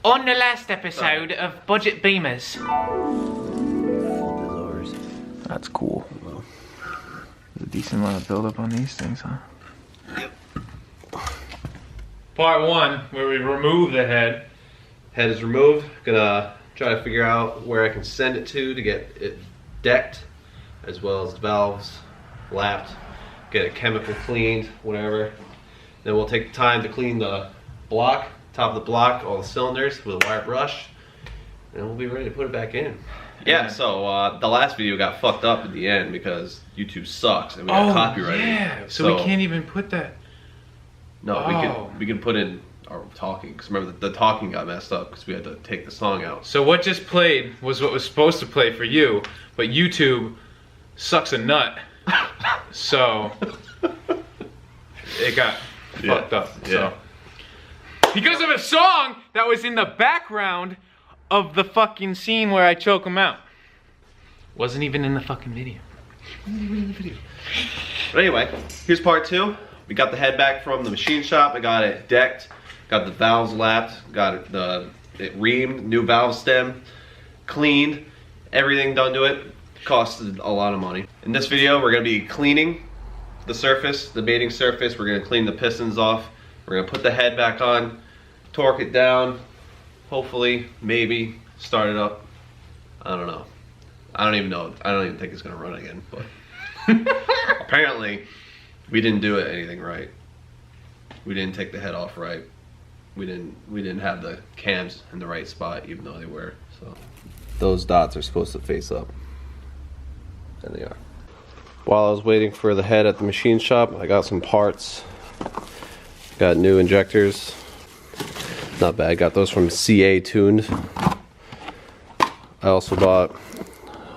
On the last episode of Budget Bimmers. That's cool. There's a decent amount of buildup on these things, huh? Yep. Part 1, where we remove the head. Head is removed. Gonna try to figure out where I can send it to get it decked, as well as the valves lapped, get it chemical cleaned, whatever. Then we'll take the time to clean the block, top of the block, all the cylinders with a wire brush, and we'll be ready to put it back in. Yeah, so the last video got fucked up at the end because YouTube sucks and we got copyrighted. Yeah, so we can't even put that. No, we can put in our talking, because remember the talking got messed up because we had to take the song out. So what just played was what was supposed to play for you, but YouTube sucks a nut. So it got fucked up. Yeah. So because of a song that was in the background of the fucking scene where I choke him out. Wasn't even in the fucking video. But anyway, here's part 2. We got the head back from the machine shop. I got it decked, got the valves lapped, got it reamed, new valve stem, cleaned, everything done to it. Costed a lot of money. In this video, we're gonna be cleaning the surface, the mating surface. We're gonna clean the pistons off. We're gonna put the head back on, torque it down, hopefully, maybe, start it up. I don't know. I don't even know. I don't even think it's gonna run again, but apparently we didn't do anything right. We didn't take the head off right. We didn't have the cams in the right spot, even though they were. So those dots are supposed to face up. And they are. While I was waiting for the head at the machine shop, I got some parts. Got new injectors. Not bad. Got those from CA Tuned. I also bought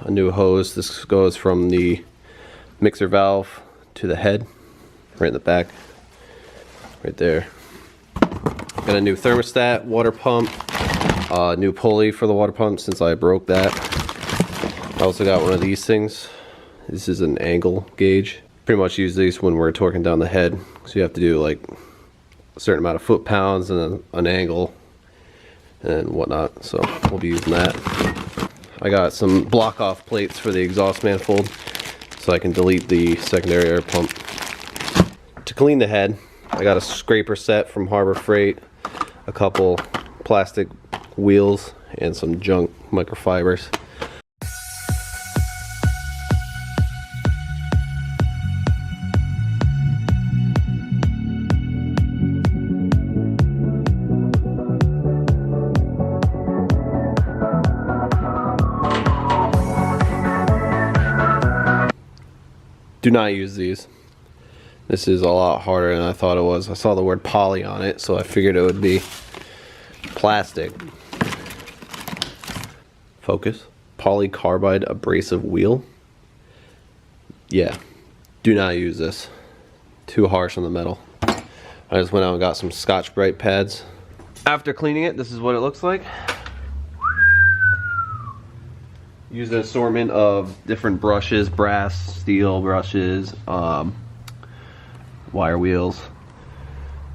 a new hose. This goes from the mixer valve to the head, right in the back, right there. Got a new thermostat, water pump, new pulley for the water pump since I broke that. I also got one of these things. This is an angle gauge. Pretty much use these when we're torquing down the head, so you have to do like a certain amount of foot-pounds and an angle and whatnot, so we'll be using that. I got some block-off plates for the exhaust manifold so I can delete the secondary air pump. To clean the head, I got a scraper set from Harbor Freight, a couple plastic wheels, and some junk microfibers. Do not use these. This is a lot harder than I thought it was. I saw the word poly on it, so I figured it would be plastic. Focus. Polycarbide abrasive wheel. Yeah, do not use this. Too harsh on the metal. I just went out and got some Scotch-Brite pads. After cleaning it, this is what it looks like. Use an assortment of different brushes, brass, steel brushes, wire wheels.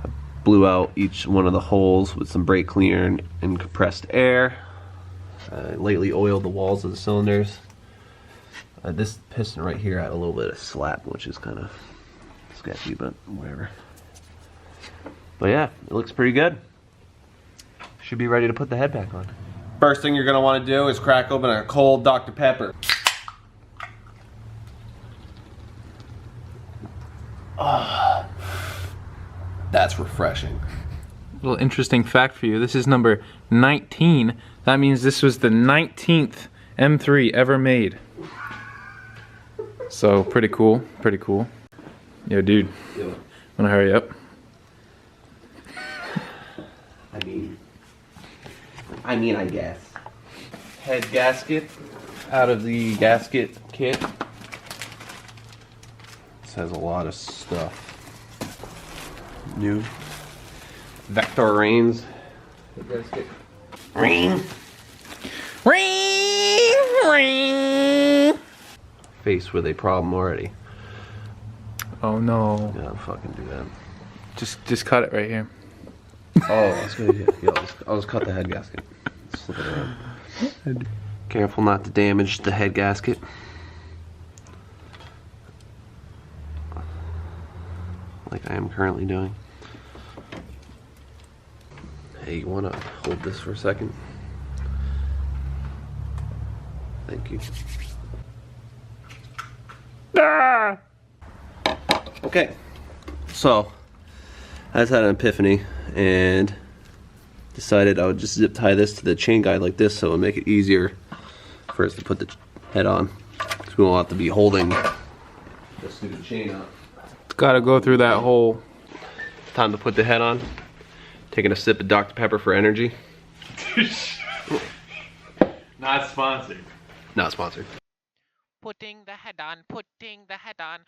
I blew out each one of the holes with some brake cleaner and compressed air. Lightly oiled the walls of the cylinders. This piston right here had a little bit of slap, which is kind of sketchy, but whatever. But yeah, it looks pretty good. Should be ready to put the head back on. First thing you're going to want to do is crack open a cold Dr. Pepper. Oh, that's refreshing. Little interesting fact for you. This is number 19. That means this was the 19th M3 ever made. So pretty cool. Pretty cool. Yo, dude. Yo. Wanna hurry up? I mean, I guess. Head gasket out of the gasket kit. This has a lot of stuff. New Vector Reins. Head gasket. Ring. Faced with a problem already. Oh no. Yeah, fucking do that. Just cut it right here. Oh, that's good idea. Yeah, I'll just cut the head gasket. Slip it around. Careful not to damage the head gasket. Like I am currently doing. Hey, you wanna hold this for a second? Thank you. Ah! Okay, so I just had an epiphany and decided I would just zip tie this to the chain guide like this so it would make it easier for us to put the head on. So we won't have to be holding the stupid chain up. Gotta go through that whole. Time to put the head on. Taking a sip of Dr. Pepper for energy. Not sponsored. Not sponsored. Putting the head on, putting the head on.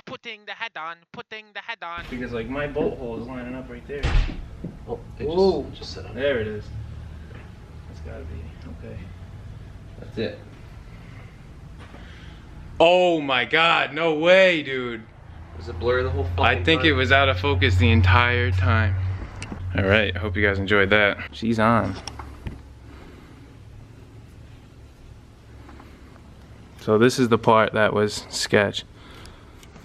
Putting the head on, putting the head on. Because like my bolt hole is lining up right there. Oh, Whoa. it just set on. There it is. That's gotta be okay. That's it. Oh my god, no way, dude. Was it blurry the whole fucking I think time? it was out of focus the entire time. Alright, I hope you guys enjoyed that. She's on. So this is the part that was sketch.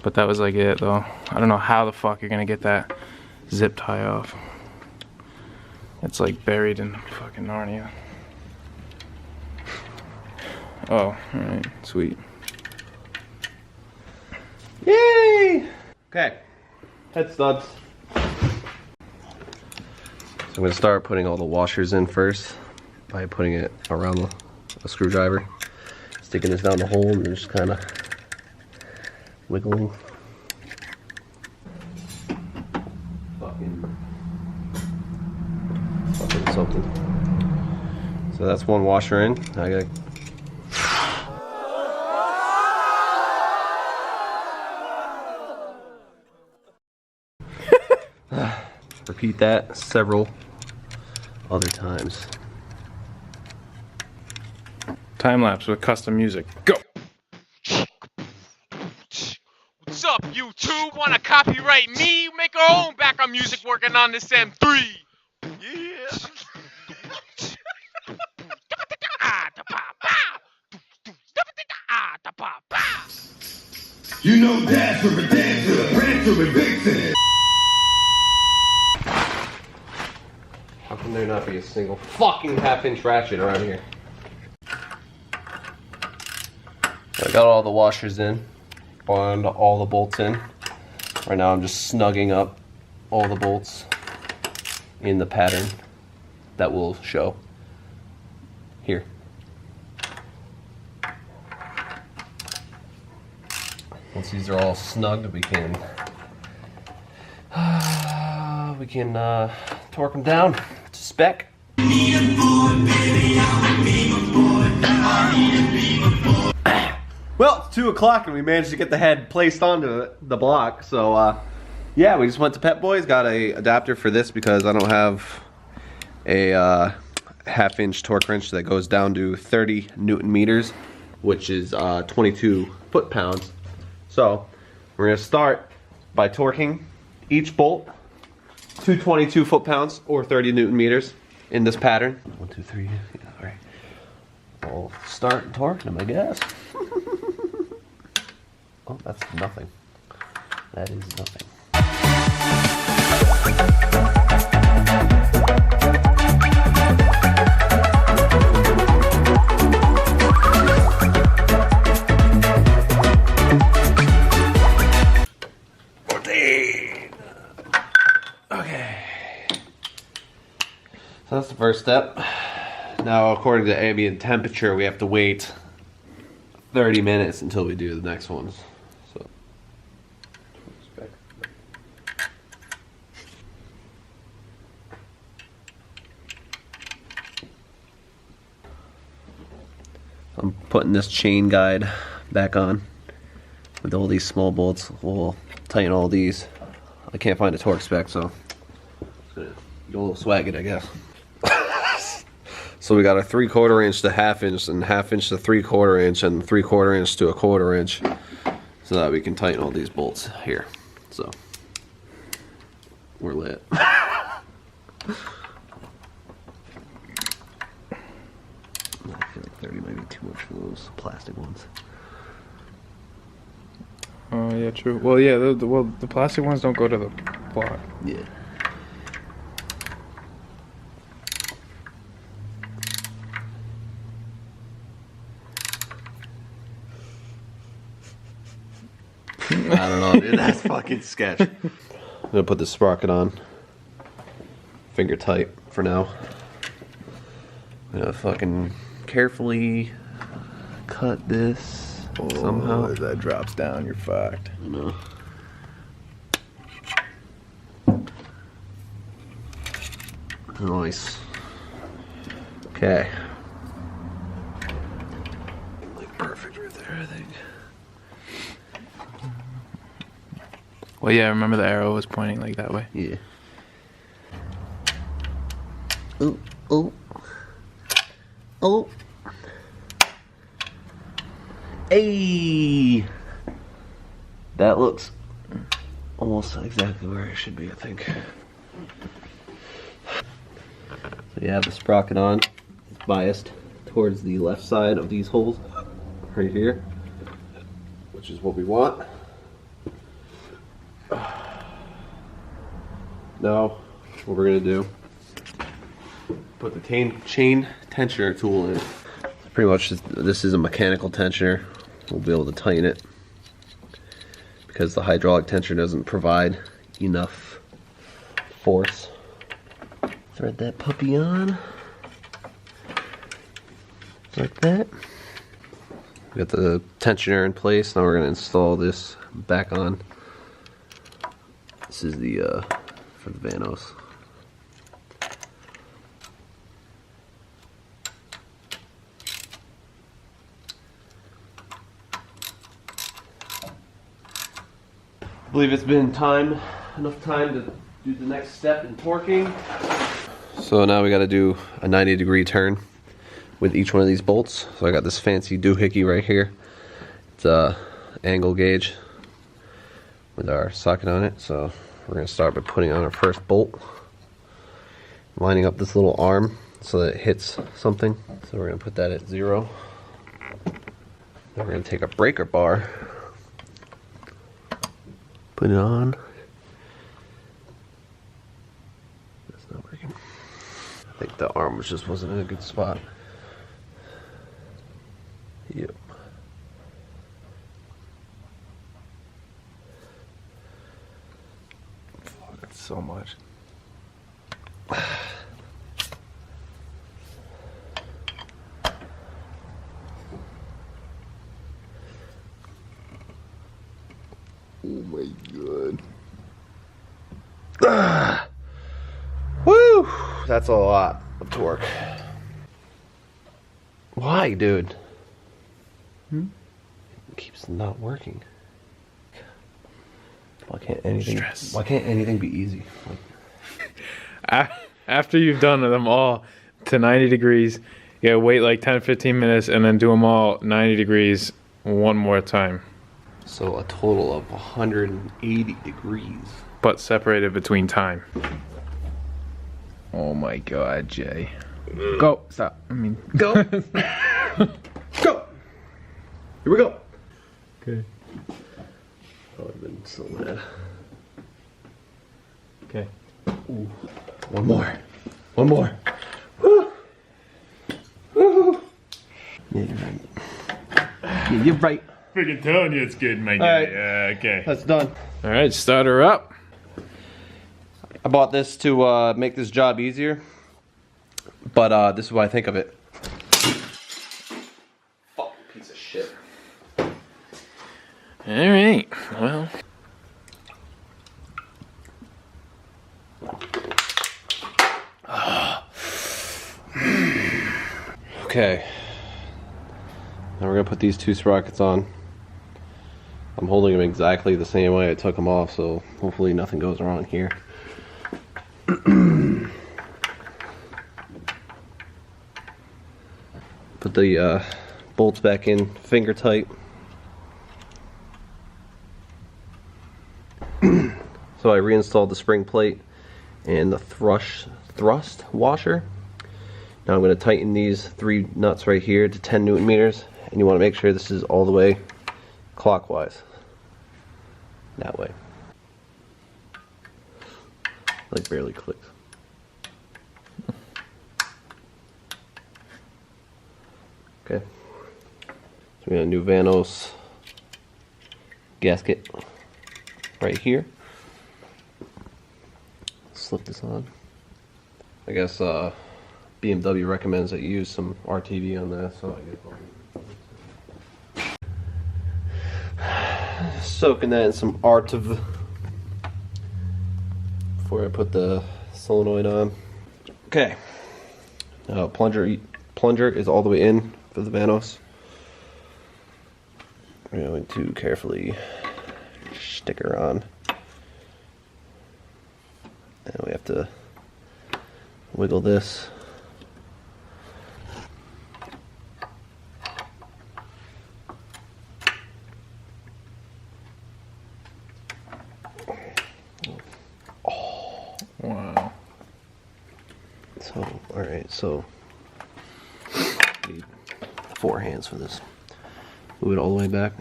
But that was like it though. I don't know how the fuck you're gonna get that zip tie off. It's like buried in fucking Narnia. Oh, alright, sweet. Yay! Okay, head studs. So I'm gonna start putting all the washers in first by putting it around a screwdriver. Sticking this down the hole and just kind of wiggling. Fucking something. So that's one washer in. I gotta repeat that several other times. Time-lapse with custom music. Go! What's up, YouTube? Wanna copyright me? Make our own backup music working on this M3. Yeah. You know Dasher, a dancer, Prancer, and Vixen. How can there not be a single fucking half-inch ratchet around here? I got all the washers in and all the bolts in. Right now I'm just snugging up all the bolts in the pattern that will show here. Once these are all snugged, we can torque them down to spec. Well, it's 2 o'clock and we managed to get the head placed onto the block. So yeah, we just went to Pep Boys, got a adapter for this because I don't have a half-inch torque wrench that goes down to 30 Newton meters, which is 22 foot-pounds. So we're gonna start by torquing each bolt to 22 foot-pounds or 30 Newton meters in this pattern. 1, 2, 3. Yeah, all right. I'll start torquing them, I guess. Oh, that's nothing. That is nothing. Okay. So that's the first step. Now, according to ambient temperature, we have to wait 30 minutes until we do the next ones. So, I'm putting this chain guide back on with all these small bolts. We'll tighten all these. I can't find a torque spec, so it's gonna go a little swagged, I guess. So we got a 3/4 inch to 1/2 inch, and 1/2 inch to 3/4 inch, and 3/4 inch to 1/4 inch, so that we can tighten all these bolts here. So We're lit. I feel like 30 might be too much for those plastic ones. Oh yeah, true. Well, yeah. The plastic ones don't go to the block. Yeah. I don't know, dude. That's fucking sketch. I'm gonna put the sprocket on. Finger tight for now. I'm gonna fucking carefully cut this somehow. If that drops down, you're fucked. No. Nice. Okay. Like perfect right there, I think. Well, yeah. Remember the arrow was pointing like that way. Yeah. Oh, oh. Oh. Hey. That looks almost exactly where it should be, I think. So you have the sprocket on. It's biased towards the left side of these holes right here, which is what we want. Now, what we're gonna do, put the chain tensioner tool in. Pretty much, this is a mechanical tensioner. We'll be able to tighten it because the hydraulic tensioner doesn't provide enough force. Thread that puppy on, like that. We got the tensioner in place. Now we're gonna install this back on. This is the for the vanos. I believe it's been enough time to do the next step in torquing. So now we got to do a 90-degree turn with each one of these bolts. So I got this fancy doohickey right here. It's a angle gauge with our socket on it. So we're going to start by putting on our first bolt, lining up this little arm so that it hits something. So we're going to put that at 0. Then we're going to take a breaker bar, put it on. That's not working. I think the arm just wasn't in a good spot. Yep. Fuck, that's so much. Oh my god. Ah. Woo! That's a lot of torque. Why, dude? It keeps not working. Why can't anything be easy? Like, After you've done them all to 90 degrees, you gotta wait like 10-15 minutes and then do them all 90 degrees one more time. so a total of 180 degrees. But separated between time. Oh my god, Jay. Go. Stop. I mean, Go! Go! Here we go! Okay. Oh, I've been so mad. Okay. Ooh. One more. One more. Woo! Woo! Yeah, you're right. Yeah, you're right. Freaking telling you it's good, my guy. Alright. Okay. That's done. Alright, start her up. I bought this to make this job easier, but this is what I think of it. Fucking piece of shit. Alright, well. Okay. Now we're gonna put these two sprockets on. I'm holding them exactly the same way I took them off, so hopefully nothing goes wrong here. Put the bolts back in finger tight. So I reinstalled the spring plate and the thrust washer. Now I'm going to tighten these 3 nuts right here to 10 Newton meters, and you want to make sure this is all the way clockwise. That way. Like barely clicks. Okay. So we got a new vanos gasket right here. Slip this on. I guess BMW recommends that you use some RTV on that, so I guess soaking that in some RTV before I put the solenoid on. Okay. Now plunger is all the way in for the vanos. We're going to carefully stick her on. And we have to wiggle this. Oh, wow. So, alright, so need 4 hands for this. Move it all the way back.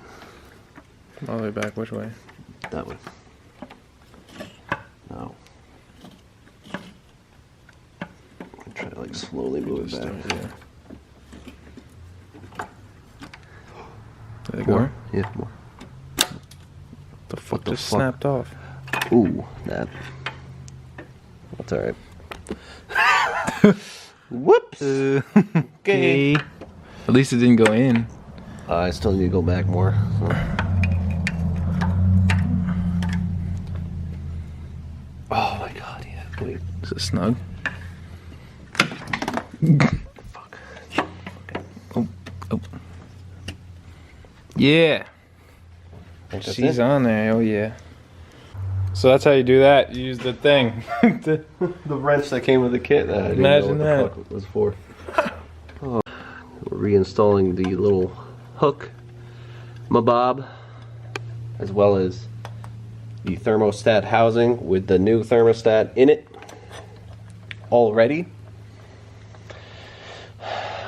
All the way back, which way? That way. Now, try to like slowly move it back. Yeah. There you go. More? Yeah, more. The fuck the just fuck? snapped off? Ooh, that. That's alright. Whoops! Okay. At least it didn't go in. I still need to go back more. So. Oh my god, yeah. Wait. Is it snug? Fuck. Okay. Oh, oh. Yeah. Think that's She's it? on there, oh yeah. So that's how you do that. You use the thing. The wrench that came with the kit. That I didn't Imagine know what that. the fuck it was for. Oh. We're reinstalling the little hook mabob, as well as the thermostat housing with the new thermostat in it already.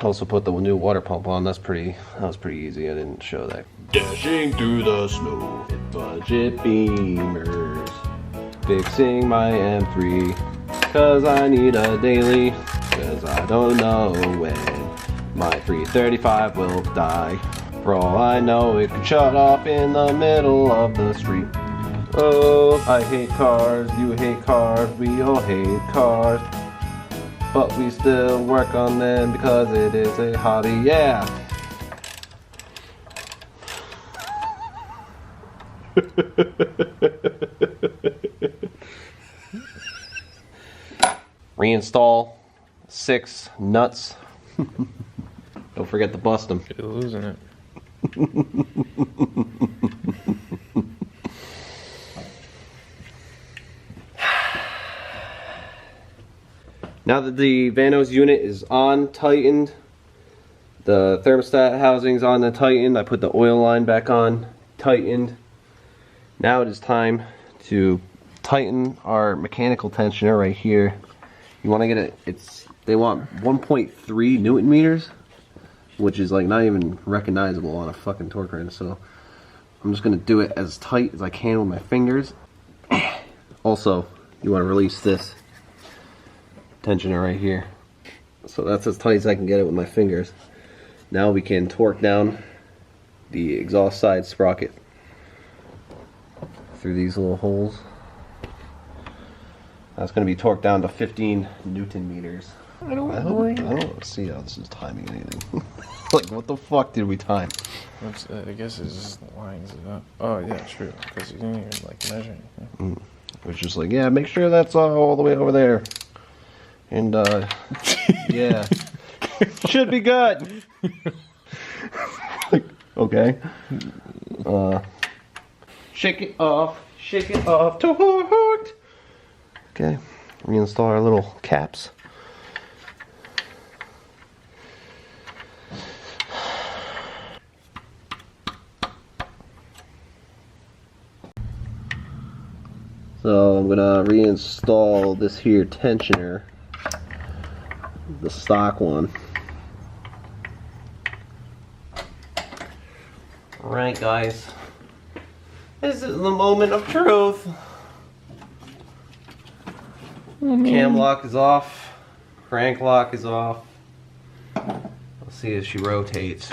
Also put the new water pump on. That was pretty easy. I didn't show that. Dashing through the snow in budget Bimmers, fixing my M3 cause I need a daily, cause I don't know when my 335 will die. For all I know, it could shut off in the middle of the street. Oh, I hate cars, you hate cars, we all hate cars. But we still work on them because it is a hobby, yeah. Reinstall 6 nuts. Don't forget to bust them. You're losing it. Now that the vanos unit is on, tightened, the thermostat housing's on and tightened, I put the oil line back on, tightened. Now it is time to tighten our mechanical tensioner right here. You want to get it, they want 1.3 Newton meters, which is like not even recognizable on a fucking torque wrench, so I'm just going to do it as tight as I can with my fingers. Also, you want to release this tensioner right here. So that's as tight as I can get it with my fingers. Now we can torque down the exhaust side sprocket through these little holes. That's going to be torqued down to 15 Newton meters. I don't see how this is timing anything. Like, what the fuck did we time? I guess it just lines it up. Oh yeah, true. Because you didn't even like measure anything. It was just like, yeah, make sure that's all the way over there. And yeah, should be good. Okay. Shake it off torqued. Okay, reinstall our little caps. So I'm gonna reinstall this here tensioner, the stock one. Alright guys, this is the moment of truth. Cam lock is off, crank lock is off. Let's see as she rotates.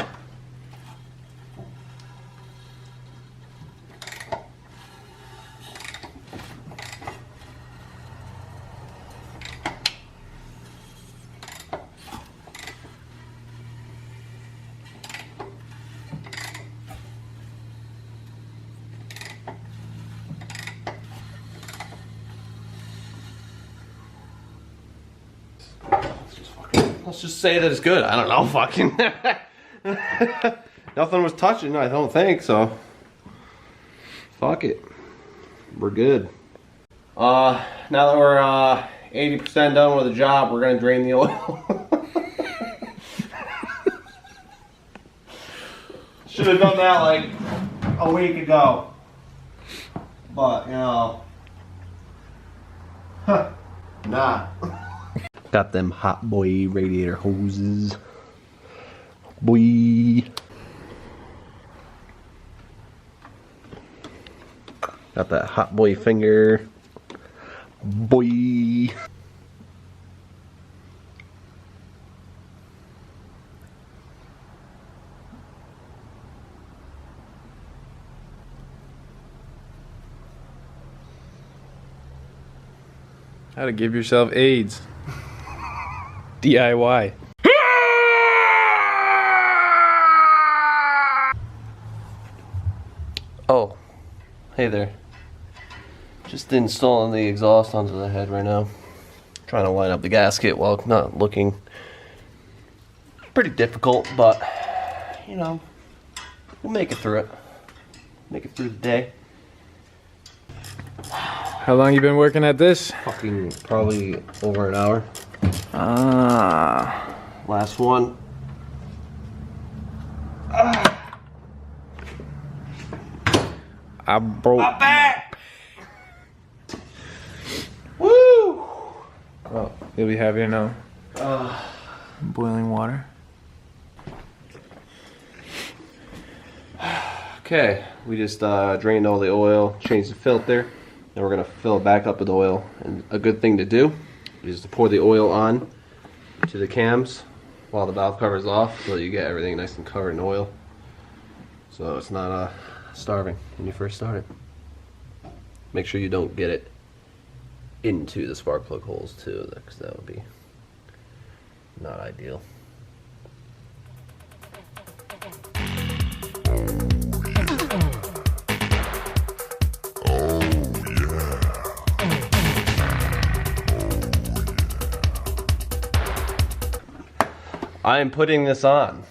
Let's just say that it's good. I don't know, fucking. Nothing was touching, I don't think, so. Fuck it. We're good. Now that we're 80% done with the job, we're gonna drain the oil. Should have done that like a week ago. But, you know. Nah. Got them hot boy radiator hoses. Boy. Got that hot boy finger. Boy. How to give yourself AIDS. DIY. Oh, hey there. Just installing the exhaust onto the head right now. Trying to line up the gasket while not looking. Pretty difficult, but you know, we'll make it through it. Make it through the day. How long you been working at this? Fucking probably over an hour. Ah. Last one. I broke my back. Woo! Oh, you'll be happy to know. Boiling water. Okay, we just drained all the oil, changed the filter, and we're gonna fill it back up with oil. And a good thing to do is to pour the oil on to the cams while the valve cover is off, so that you get everything nice and covered in oil. So it's not starving when you first start it. Make sure you don't get it into the spark plug holes too, because that would be not ideal. I am putting this on.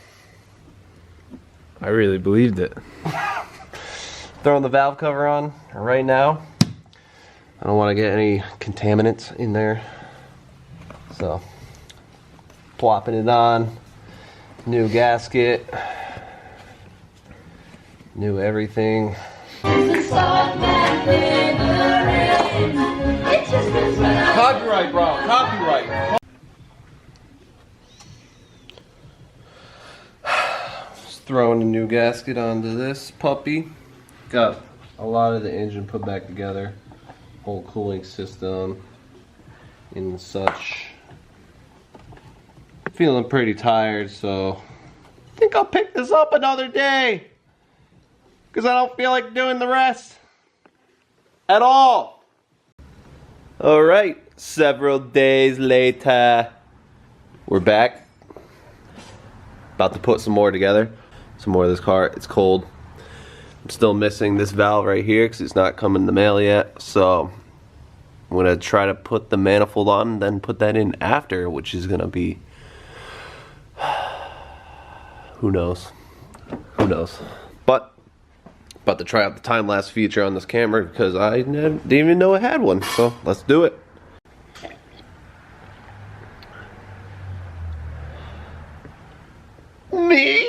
I really believed it. Throwing the valve cover on right now. I don't want to get any contaminants in there. So, plopping it on. New gasket. New everything. Copyright, bro. Copyright. Just throwing a new gasket onto this puppy. Got a lot of the engine put back together. Whole cooling system and such. Feeling pretty tired, so I think I'll pick this up another day. Because I don't feel like doing the rest at all. Alright, several days later, we're back. About to put some more together. Some more of this car. It's cold. I'm still missing this valve right here because it's not coming in the mail yet. So I'm going to try to put the manifold on and then put that in after, which is going to be... who knows? Who knows? But about to try out the time-lapse feature on this camera because I didn't even know I had one. So let's do it. Me?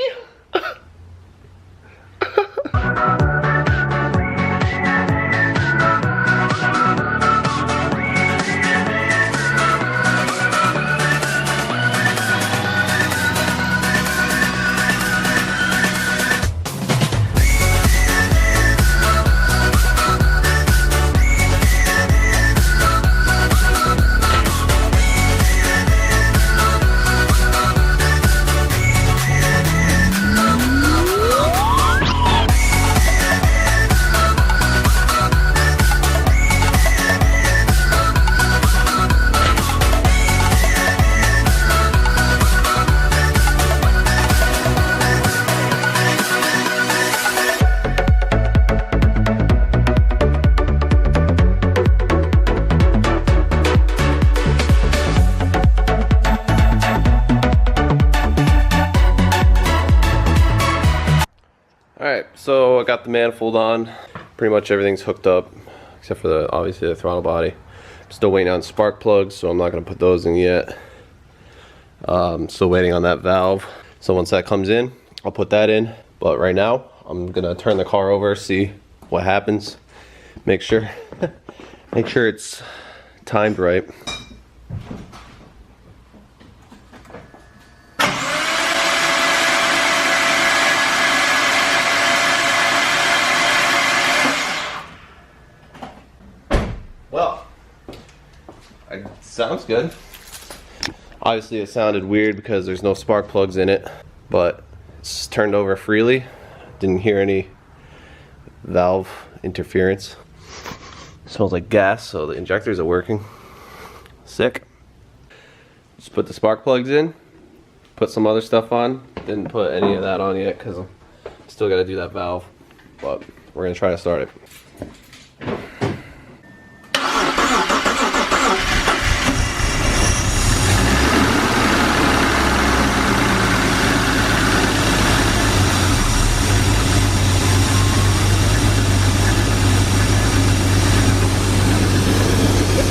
got the manifold on. Pretty much everything's hooked up, except for obviously the throttle body. I'm still waiting on spark plugs, so I'm not gonna put those in yet. Still waiting on that valve. So once that comes in, I'll put that in. But right now, I'm gonna turn the car over, see what happens. Make sure it's timed right. Well, it sounds good. Obviously it sounded weird because there's no spark plugs in it, but it's turned over freely. Didn't hear any valve interference. Smells like gas, so the injectors are working. Sick. Just put the spark plugs in, put some other stuff on. Didn't put any of that on yet because I still gotta do that valve, but we're gonna try to start it.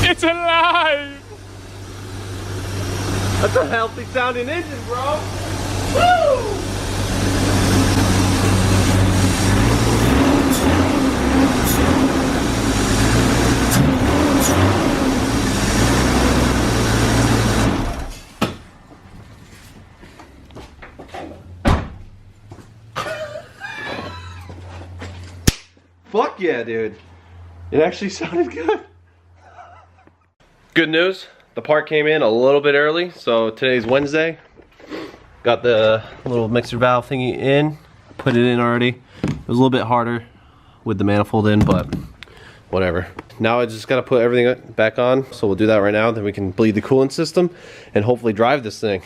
It's alive! That's a healthy sounding engine, bro! Woo! Fuck yeah, dude. It actually sounded good. Good news, the part came in a little bit early, so today's Wednesday. Got the little mixer valve thingy in, put it in already. It was a little bit harder with the manifold in, but whatever. Now I just gotta put everything back on, so we'll do that right now, then we can bleed the coolant system and hopefully drive this thing.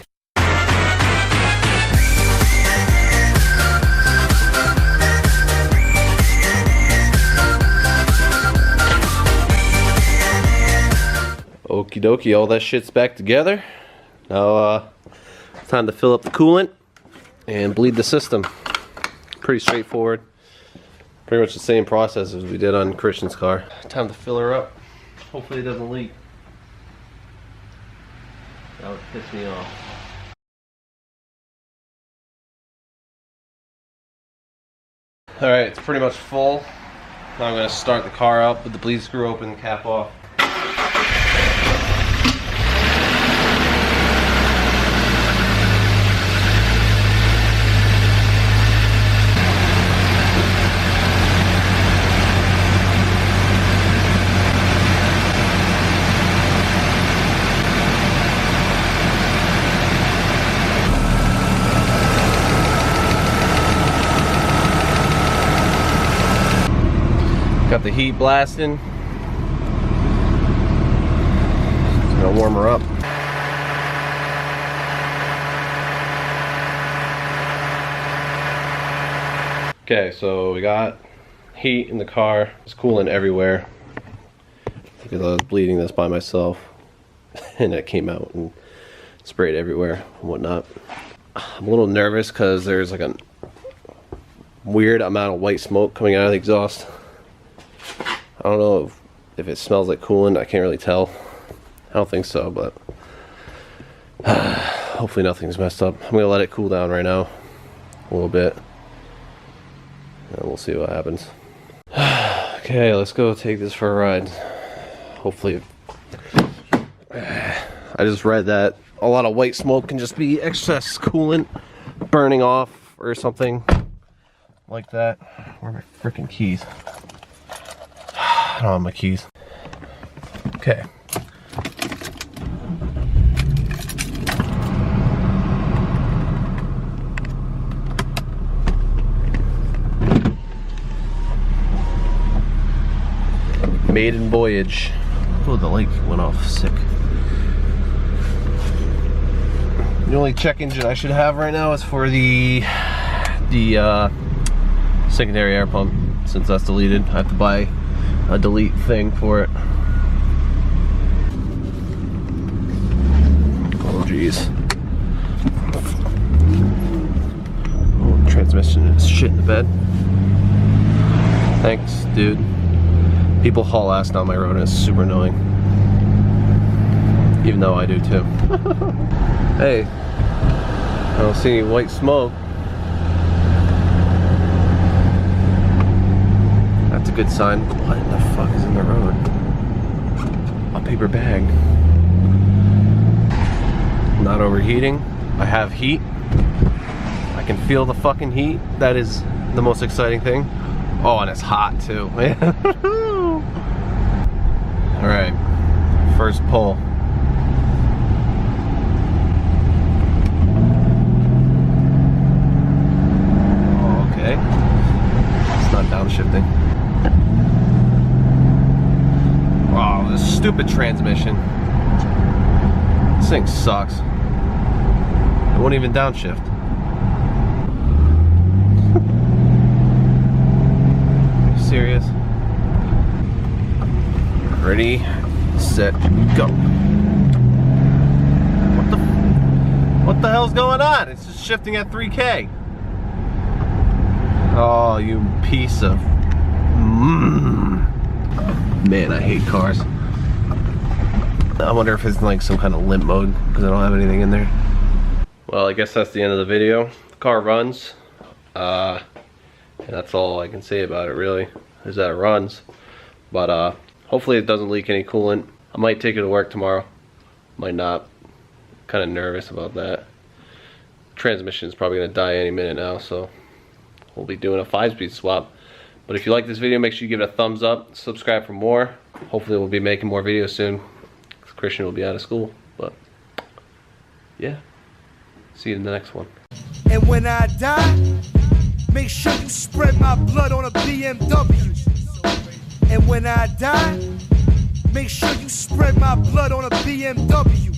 Okie dokie, all that shit's back together. Now it's time to fill up the coolant and bleed the system. Pretty straightforward. Pretty much the same process as we did on Christian's car. Time to fill her up. Hopefully it doesn't leak. That would piss me off. Alright, it's pretty much full. Now I'm going to start the car up with the bleed screw open and cap off. Got the heat blasting. It's gonna warm her up. Okay, so we got heat in the car. It's cooling everywhere. Because I was bleeding this by myself, and it came out and sprayed everywhere and whatnot. I'm a little nervous because there's like a weird amount of white smoke coming out of the exhaust. I don't know if it smells like coolant. I can't really tell. I don't think so, but hopefully nothing's messed up. I'm gonna let it cool down right now a little bit, and we'll see what happens. Okay, let's go take this for a ride. Hopefully, I just read that a lot of white smoke can just be excess coolant burning off or something like that. Where are my freaking keys? I don't have my keys. Okay. Maiden voyage. Oh, the light went off. Sick. The only check engine I should have right now is for the secondary air pump. Since that's deleted, I have to buy a delete thing for it. Oh geez. Oh, transmission is shit in the bed. Thanks, dude. People haul ass down my road and it's super annoying. Even though I do too. Hey, I don't see any white smoke. That's a good sign. What the fuck is in the road? A paper bag. Not overheating. I have heat. I can feel the fucking heat. That is the most exciting thing. Oh, and it's hot too. Alright, first pull. Oh, okay. It's not downshifting. Wow, this stupid transmission. This thing sucks. It won't even downshift. Serious? Ready, set, go. What the hell's going on? It's just shifting at 3K. Oh, you piece of man, I hate cars. I wonder if it's like some kind of limp mode because I don't have anything in there. Well, I guess that's the end of the video. The car runs. And that's all I can say about it really, is that it runs. But hopefully it doesn't leak any coolant. I might take it to work tomorrow. Might not. Kind of nervous about that. Transmission is probably going to die any minute now, so we'll be doing a 5-speed swap. But if you like this video, make sure you give it a thumbs up, subscribe for more. Hopefully we'll be making more videos soon, because Christian will be out of school. But yeah, see you in the next one. And when I die, make sure you spread my blood on a BMW. And when I die, make sure you spread my blood on a BMW.